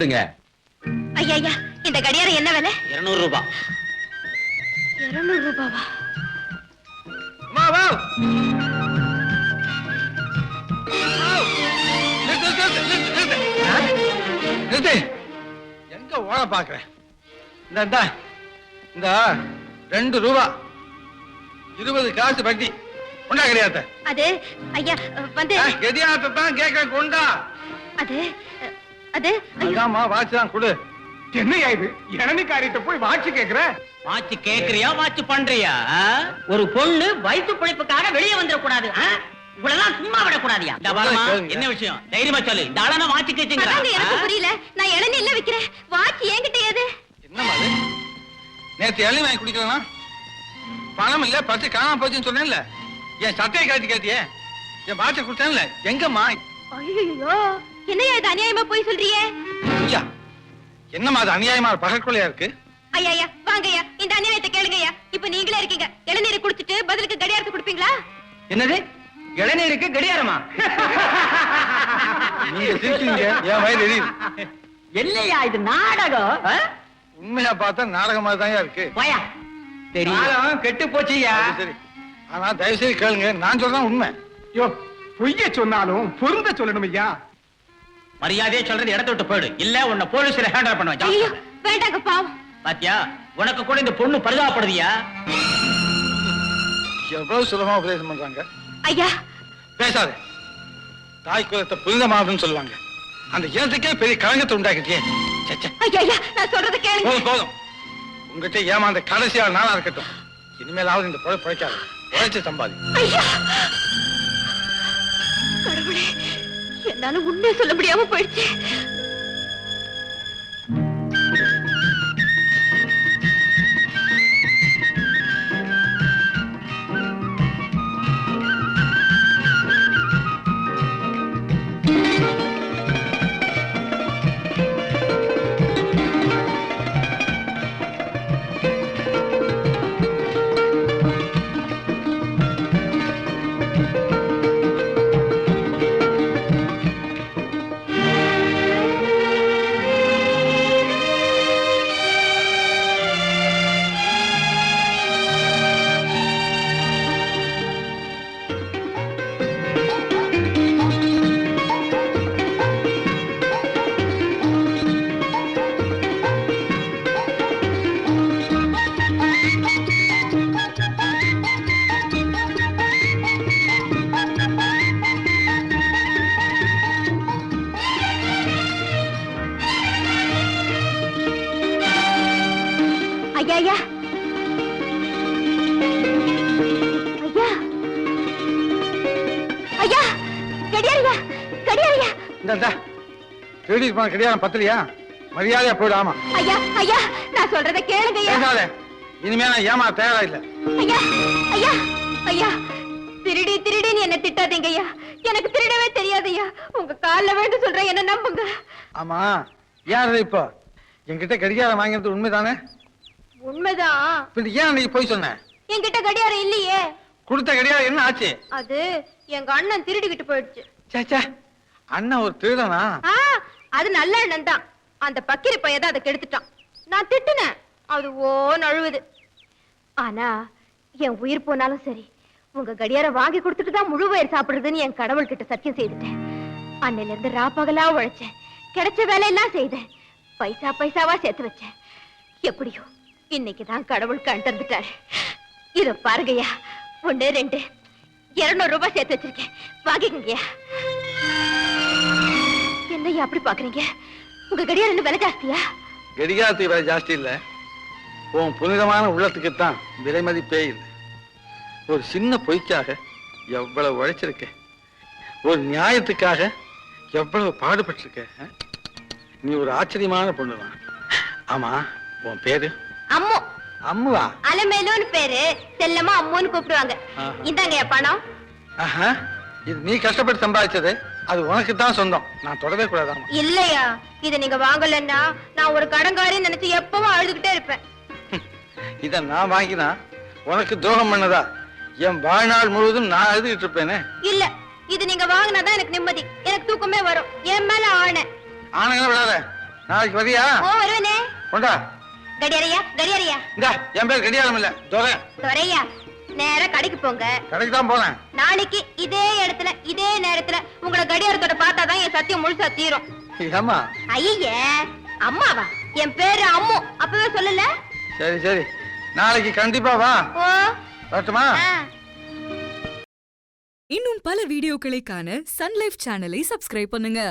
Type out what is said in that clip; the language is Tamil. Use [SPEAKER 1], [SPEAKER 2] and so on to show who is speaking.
[SPEAKER 1] ஐயா ஐயா, இந்த கடியாரம் என்ன விலை?
[SPEAKER 2] 200 ரூபாய்.
[SPEAKER 1] 200 ரூபாவா?
[SPEAKER 3] எங்க ஓட பாக்குறேன்? இந்த 2 ரூபா 20 காசு வட்டி கொண்டா. கிடையாது
[SPEAKER 1] அது ஐயா வந்து
[SPEAKER 3] கடியாரத்தை தான் கேட்க கொண்டா.
[SPEAKER 1] அது அது
[SPEAKER 3] அதாம்மா வாட்சி தான் கொடு.
[SPEAKER 4] என்னையா இது? இளநிக்காரிட்ட போய் வாட்சி கேக்குற?
[SPEAKER 2] வாட்சி கேக்குறியா வாட்சி பண்றியா? ஒரு பொண்ணு வயிற்று பிழைப்புக்காக வெளியே வந்துடக்கூடாது. இவ்வளவுதான் சும்மா விடக்கூடாதியா? என்ன விஷயம்? தைரியமா சொல்லு. இந்த ஆளா வாட்சி கேட்டீங்களா?
[SPEAKER 1] எனக்கு புரியல. நான் இளநீர்ல விக்கிறேன். வாட்சி என்கிட்ட ஏது?
[SPEAKER 3] என்னம்மா அது? நேத்து இளநீர் வாங்கி குடிக்கலாம். பணம் இல்ல, பத்து காணாம போச்சுன்னு சொன்னேன்ல. என் சட்டையை காட்டி கேட்டியே. என் வாட்சை கொடுத்தேன்ல. எங்கம்மா?
[SPEAKER 1] ஐயோ, என்னையா இது அநியாயமா போய் சொல்றியே?
[SPEAKER 3] ஐயா, என்னம்மா அது அநியாயமா பகற்கொலையா இருக்கு?
[SPEAKER 1] ஐயா ஐயா, வாங்கய்யா, இந்த அநியாயத்தை கேளுங்கய்யா. இப்ப நீங்களே இருக்கீங்க. இளநீரை குடிச்சிட்டு பதிலுக்கு கடியாரத்தை கொடுப்பீங்களா?
[SPEAKER 2] என்னது? இளநீருக்கு கடியாரமா?
[SPEAKER 3] நீங்க சிரிச்சீங்க, என் வயது எரியுது.
[SPEAKER 2] இல்லையா இது நாடகம்?
[SPEAKER 3] உண்மையா பார்த்தா நாடகம் மாதிரி தான் இருக்கு.
[SPEAKER 2] போயா, தெரியும் கெட்டு போச்சியா.
[SPEAKER 3] சரி, ஆனா தயவு செய்து கேளுங்க, நான் சொல்றேன் உண்மை.
[SPEAKER 4] யோ, பொய்ய சொன்னாலும் பொருந்த சொல்லணும் ஐயா.
[SPEAKER 2] மரியாதையே சொல்றது இடத்த விட்டு போயிடு, இல்ல உன்னை போலீஸ்ல ஹேண்டல் பண்ணுவேன்.
[SPEAKER 1] ஐயோ வேண்டாங்க, பாவம்.
[SPEAKER 2] பாத்தியா, உனக்கு கூட இந்த பொண்ணு பரிதாபப்படுதியா?
[SPEAKER 3] எவ்வளவு சுலமா உபதேசம் பண்றாங்க.
[SPEAKER 1] ஐயா
[SPEAKER 3] பேசாத. தாய் குலத்தை புனிதமானதுன்னு சொல்லுவாங்க. அந்த இனத்துக்கே பெரிய கலங்கத்தை உண்டாக்கிட்டே.
[SPEAKER 1] ஐயா ஐயா, நான் சொல்றத கேளுங்க.
[SPEAKER 3] போதும் போதும், உங்ககிட்ட ஏமாந்த கடைசியால் நாளா இருக்கட்டும். இனிமேலாவது இந்த பொழை பிழைக்காது. உழைச்சு சம்பாதி.
[SPEAKER 1] ஐயா, கடவுளே, என்னால உண்மையை சொல்ல முடியாம போயிடுச்சு. ஐயா ஐயா ஐயா, கடியாரியா கடியாரியா.
[SPEAKER 3] இந்த திருடி கடியாரம் பத்தலையா? மரியாதையா போயிடாமா.
[SPEAKER 1] ஐயா ஐயா, நான் சொல்றத கேளுங்க ஐயா.
[SPEAKER 3] பேசாத. இனிமே நான் ஏமா தயாரா இல்ல.
[SPEAKER 1] ஐயா ஐயா ஐயா, திருடி திருடின்னு என்ன திட்டாதீங்க ஐயா. எனக்கு திருடவே தெரியாது ஐயா. உங்க கால்ல வேண்டு சொல்றேன், என்ன நம்புங்க.
[SPEAKER 3] ஆமா, யாரு இப்போ என்கிட்ட கடிகாரம் வாங்கிறது உண்மைதானே?
[SPEAKER 1] உண்மைதான்.
[SPEAKER 3] ஏன் நீ போய் சொன்ன?
[SPEAKER 1] என்கிட்ட கடியாரம் இல்லையே.
[SPEAKER 3] கொடுத்த கடிகாரம் என்ன ஆச்சு?
[SPEAKER 1] அது எங்க அண்ணன் திருடிக்கிட்டு போயிடுச்சு.
[SPEAKER 3] சேச்சே, அண்ணன் ஒரு திருடனா?
[SPEAKER 1] அது நல்ல அண்ணன் தான். அந்த பக்கிரி பையதான் அதை கெடுத்துட்டான். நான் திட்டுனேன், அது ஓ நழுவுது. ஆனா என் உயிர் போனாலும் சரி, உங்க கடியாரம் வாங்கி கொடுத்துட்டு தான் முழு வயிறு சாப்பிடுறதுன்னு என் கடவுள் கிட்ட சத்தியம் செய்துட்டேன். அன்னையில இருந்து ராப்பகலா உழைச்சேன், கிடைச்ச வேலையெல்லாம் செய்தேன், பைசா பைசாவா சேர்த்து வச்சேன். எப்படியோ இன்னைக்குதான் கடவுள் கண் தந்துட்டாரு. இத பாருங்கய்யா, 1 2 200 ரூபாய் சேர்த்து வச்சிருக்கேன், வாங்கிக்கங்கய்யா. என்னய்யா அப்படி பாக்குறீங்க? உங்க கடியாரம் என்ன விலை ஜாஸ்தியா?
[SPEAKER 3] கடிகாரத்துக்கு விலை ஜாஸ்தி இல்ல, உன் புனிதமான உள்ளத்துக்குத்தான் விலை மதிப்பே இல்லை. ஒரு சின்ன பொய்க்காக எவ்வளவு உழைச்சிருக்க, ஒரு நியாயத்துக்காக எவ்வளவு பாடுபட்டிருக்க. நீ ஒரு ஆச்சரியமான பொண்ணுதான். ஆமா, உன் பேரு?
[SPEAKER 1] அம்மு.
[SPEAKER 3] அம்முவா?
[SPEAKER 1] அலமேலுன்னு பேரு, செல்லமா அம்முன்னு கூப்பிடுவாங்க. இந்தாங்கய்யா பணம்.
[SPEAKER 3] இது நீ கஷ்டப்பட்டு சம்பாதிச்சது, அது உனக்கு தான் சொந்தம். நான் தொடவே கூடாதாமா?
[SPEAKER 1] இல்லையா, இத நீங்க வாங்கலன்னா நான் ஒரு கடன்காரின்னு நினைச்சு எப்பவும் அழுதுகிட்டே இருப்பேன்.
[SPEAKER 3] இத நான் வாங்கினா உனக்கு துரோகம் பண்ணதா என் வாழ்நாள் முழுவதும் நான் எழுதிட்டு இருப்பேனே.
[SPEAKER 1] இல்ல, இது நீங்க வாங்கினாதான் எனக்கு நிம்மதி, எனக்கு தூக்கமே வரும். என் மேல ஆணை.
[SPEAKER 3] ஆணைகளை விடாத, நாளைக்கு வரியா
[SPEAKER 1] ஓ வருவனே.
[SPEAKER 3] கொண்டா.
[SPEAKER 1] கடியாரையா கடியாரையா.
[SPEAKER 3] இந்த என் பேர் கடியாரம் இல்ல துரை.
[SPEAKER 1] துரையா, நேரா கடைக்கு போங்க.
[SPEAKER 3] கடைக்கு தான் போனேன்.
[SPEAKER 1] நாளைக்கு இதே இடத்துல இதே நேரத்துல உங்களை கடியாரத்தோட பார்த்தாதான் என் சத்தியம் முழுசா தீரும்.
[SPEAKER 3] ஏமா?
[SPEAKER 1] ஐயே, அம்மாவா? என் பேரு அம்மு, அப்பவே சொல்லல.
[SPEAKER 3] சரி சரி, நாளைக்கு கண்டிப்பா வா.
[SPEAKER 1] ஓ
[SPEAKER 3] வரட்டுமா?
[SPEAKER 5] இன்னும் பல வீடியோக்களை காண சன் லைஃப் சேனலை சப்ஸ்கிரைப் பண்ணுங்க.